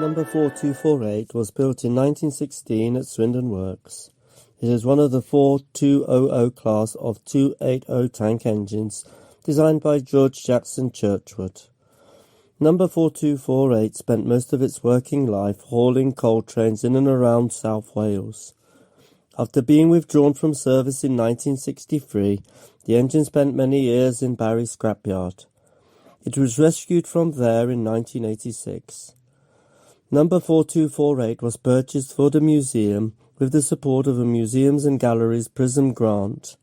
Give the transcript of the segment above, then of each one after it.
Number 4248 was built in 1916 at Swindon Works. It is one of the four 200 class of 280 tank engines designed by George Jackson Churchward. Number 4248 spent most of its working life hauling coal trains in and around South Wales. After being withdrawn from service in 1963, the engine spent many years in Barry Scrapyard. It was rescued from there in 1986. Number 4248 was purchased for the museum with the support of a Museums and Galleries Prism grant.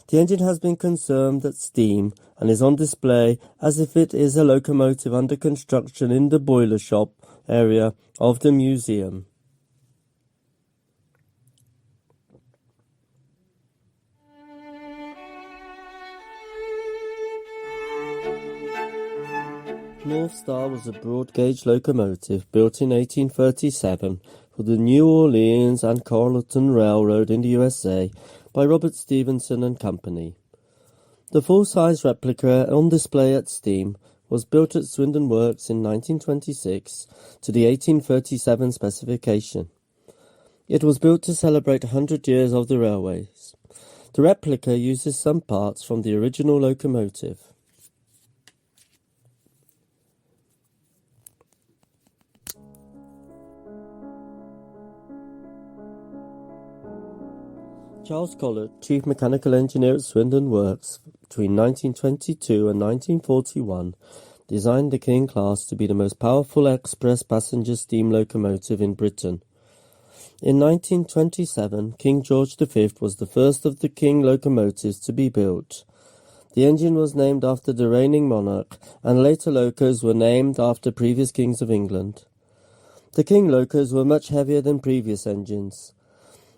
The engine has been conserved at steam and is on display as if it is a locomotive under construction in the boiler shop area of the museum. North Star was a broad-gauge locomotive built in 1837 for the New Orleans and Carleton Railroad in the USA by Robert Stevenson and Company. The full-size replica on display at steam was built at Swindon Works in 1926 to the 1837 specification. It was built to celebrate 100 years of the railways. The replica uses some parts from the original locomotive. Charles Collett, Chief Mechanical Engineer at Swindon Works between 1922 and 1941, designed the King class to be the most powerful express passenger steam locomotive in Britain. In 1927, King George V was the first of the King locomotives to be built. The engine was named after the reigning monarch, and later locos were named after previous kings of England. The King locos were much heavier than previous engines.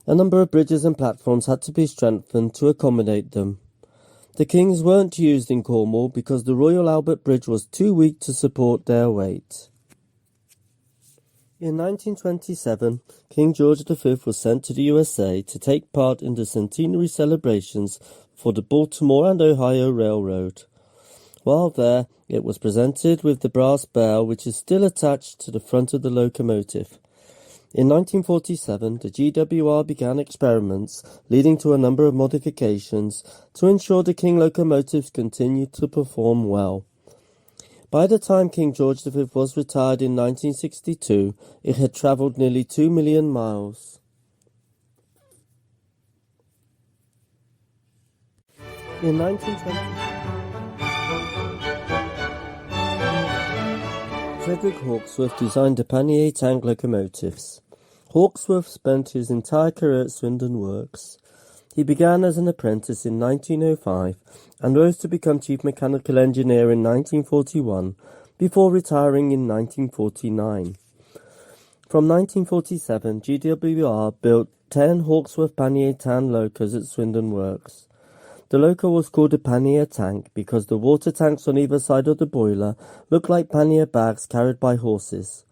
A number of bridges and platforms had to be strengthened to accommodate them. The Kings weren't used in Cornwall because the Royal Albert Bridge was too weak to support their weight. In 1927, King George V was sent to the USA to take part in the centenary celebrations for the Baltimore and Ohio Railroad. While there, it was presented with the brass bell which is still attached to the front of the locomotive. In 1947, the GWR began experiments leading to a number of modifications to ensure the King locomotives continued to perform well. By the time King George V was retired in 1962, it had travelled nearly 2 million miles. In 1920, Frederick Hawksworth designed the pannier tank locomotives. Hawksworth spent his entire career at Swindon Works. He began as an apprentice in 1905 and rose to become Chief Mechanical Engineer in 1941 before retiring in 1949. From 1947, GWR built 10 Hawksworth pannier tan locos at Swindon Works. The loco was called a pannier tank because the water tanks on either side of the boiler looked like pannier bags carried by horses.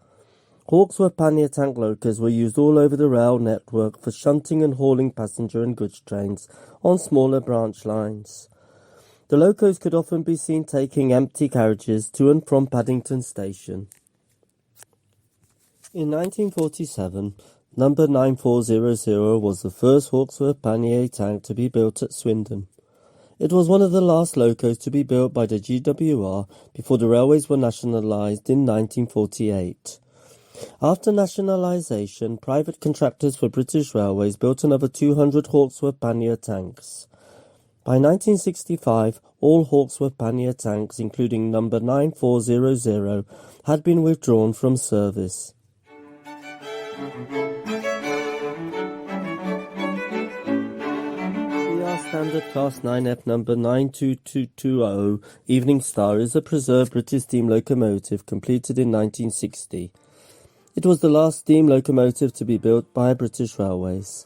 Hawksworth pannier tank locos were used all over the rail network for shunting and hauling passenger and goods trains on smaller branch lines. The locos could often be seen taking empty carriages to and from Paddington Station. In 1947, number 9400 was the first Hawksworth pannier tank to be built at Swindon. It was one of the last locos to be built by the GWR before the railways were nationalised in 1948. After nationalisation, private contractors for British Railways built another 200 Hawksworth pannier tanks. By 1965, all Hawksworth pannier tanks, including number 9400, had been withdrawn from service. Standard Class 9F number 92220 Evening Star is a preserved British steam locomotive completed in 1960. It was the last steam locomotive to be built by British Railways.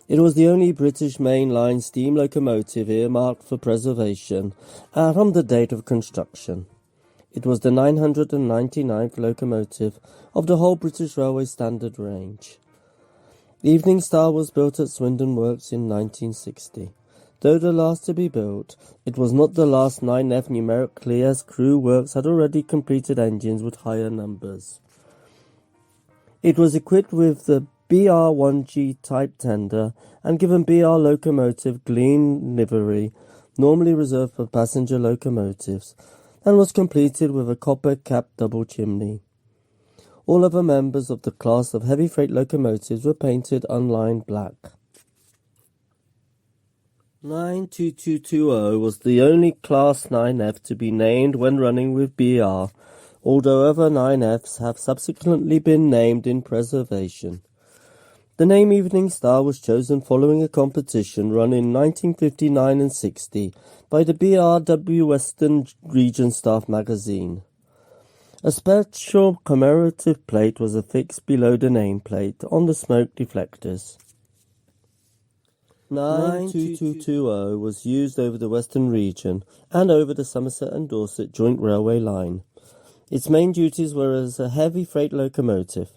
It was the only British mainline steam locomotive earmarked for preservation from the date of construction. It was the 999th locomotive of the whole British Railway standard range. The Evening Star was built at Swindon Works in 1960. Though the last to be built, it was not the last 9F numerically, as Crewe Works had already completed engines with higher numbers. It was equipped with the BR-1G type tender and given BR locomotive green livery, normally reserved for passenger locomotives, and was completed with a copper-capped double chimney. All other members of the class of heavy freight locomotives were painted unlined black. 92220 was the only Class 9F to be named when running with BR, although other 9Fs have subsequently been named in preservation. The name Evening Star was chosen following a competition run in 1959 and 60 by the BRW Western Region Staff magazine. A special commemorative plate was affixed below the nameplate on the smoke deflectors. 92220 was used over the Western Region and over the Somerset and Dorset Joint Railway line. Its main duties were as a heavy freight locomotive.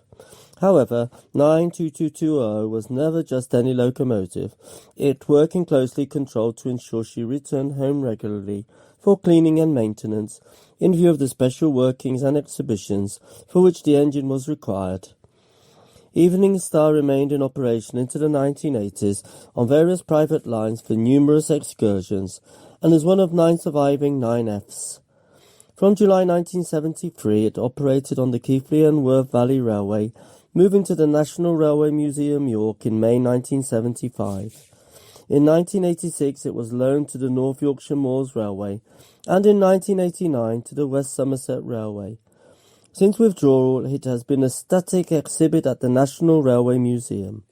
However, 92220 was never just any locomotive. It working closely controlled to ensure she returned home regularly for cleaning and maintenance in view of the special workings and exhibitions for which the engine was required. Evening Star remained in operation into the 1980s on various private lines for numerous excursions and is one of 9 surviving 9Fs. From July 1973 it operated on the Keighley and Worth Valley Railway, moving to the National Railway Museum York in May 1975. In 1986 it was loaned to the North Yorkshire Moors Railway and in 1989 to the West Somerset Railway. Since withdrawal, it has been a static exhibit at the National Railway Museum.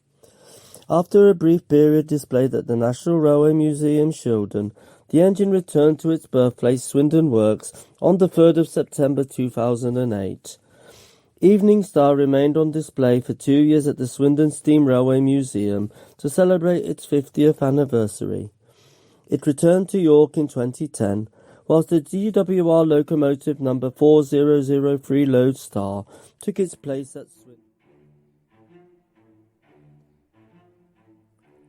After a brief period displayed at the National Railway Museum Shildon, the engine returned to its birthplace Swindon Works on the 3rd of September 2008. Evening Star remained on display for 2 years at the Swindon Steam Railway Museum to celebrate its 50th anniversary. It returned to York in 2010, whilst the GWR locomotive number 4003 Lodestar took its place at Swindon.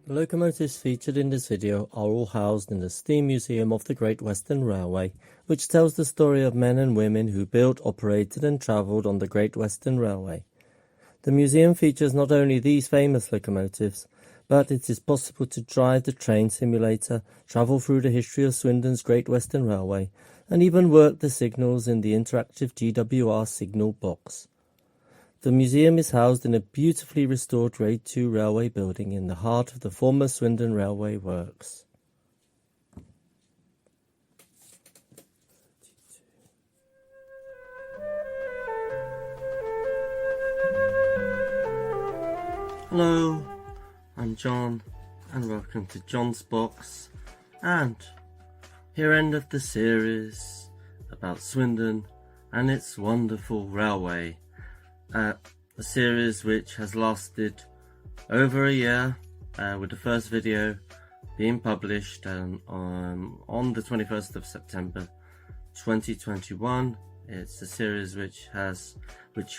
The locomotives featured in this video are all housed in the Steam Museum of the Great Western Railway, which tells the story of men and women who built, operated and travelled on the Great Western Railway. The museum features not only these famous locomotives, but it is possible to drive the train simulator, travel through the history of Swindon's Great Western Railway, and even work the signals in the interactive GWR signal box. The museum is housed in a beautifully restored Grade 2 railway building in the heart of the former Swindon Railway Works. Hello, I'm John and welcome to John's Box, and here endeth the series about Swindon and its wonderful railway. A series which has lasted over a year, with the first video being published on the 21st of September 2021. It's a series which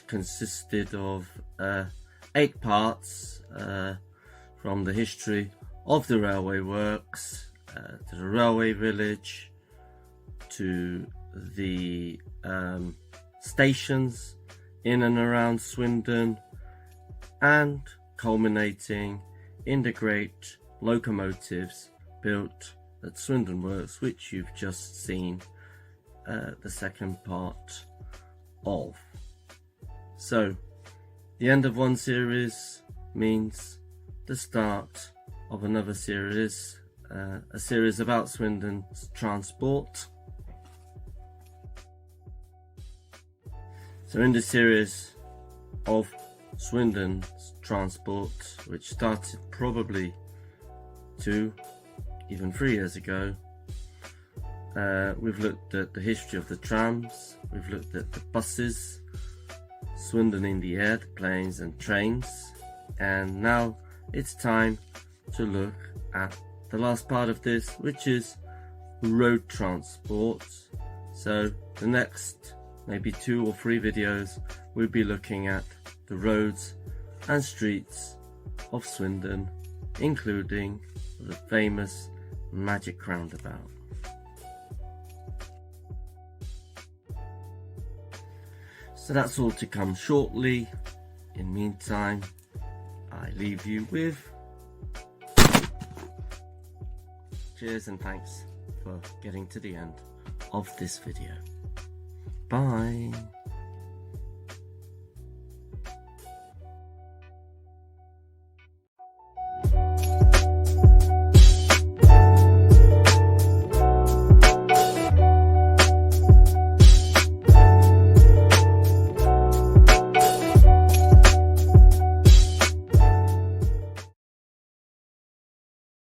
consisted of 8 parts from the history of the railway works to the railway village to the stations in and around Swindon, and culminating in the great locomotives built at Swindon Works, which you've just seen the second part of. So the end of one series means the start of another series, a series about Swindon's transport. So in this series of Swindon's transport, which started probably 2, even 3 years ago, we've looked at the history of the trams, we've looked at the buses, Swindon in the air, the planes and trains, and now it's time to look at the last part of this, which is road transport. So the next maybe 2 or 3 videos we'll be looking at the roads and streets of Swindon, including the famous Magic Roundabout. So that's all to come shortly. In the meantime, I leave you with cheers and thanks for getting to the end of this video. Bye.